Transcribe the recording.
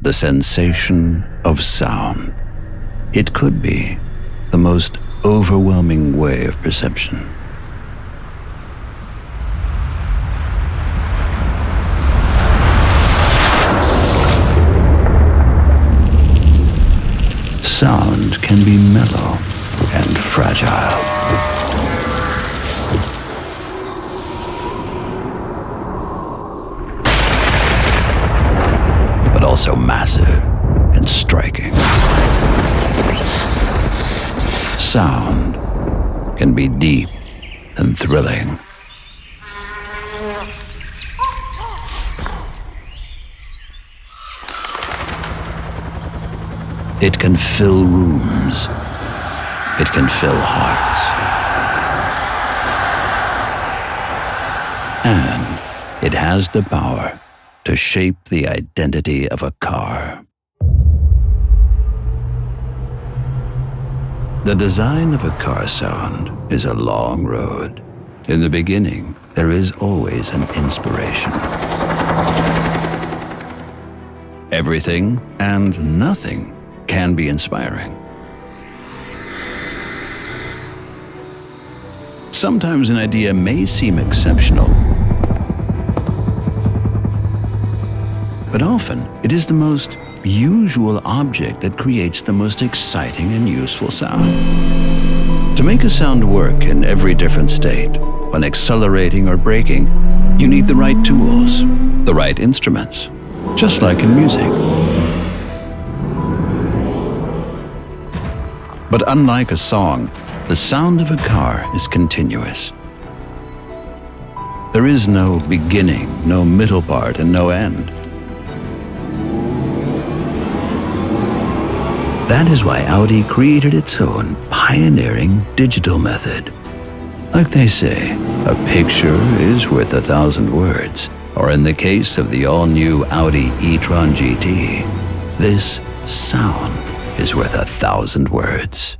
the sensation of sound. It could be the most overwhelming way of perception. Sound can be mellow and fragile. But also massive and striking. Sound can be deep and thrilling. It can fill rooms. It can fill hearts. And it has the power to shape the identity of a car. The design of a car sound is a long road. In the beginning, there is always an inspiration. Everything and nothing can be inspiring. Sometimes an idea may seem exceptional, but often it is the most usual object that creates the most exciting and useful sound. To make a sound work in every different state, when accelerating or braking, you need the right tools, the right instruments, just like in music. But unlike a song, the sound of a car is continuous. There is no beginning, no middle part, and no end. That is why Audi created its own pioneering digital method. Like they say, a picture is worth 1,000 words, or in the case of the all-new Audi e-tron GT, this sound is worth 1,000 words.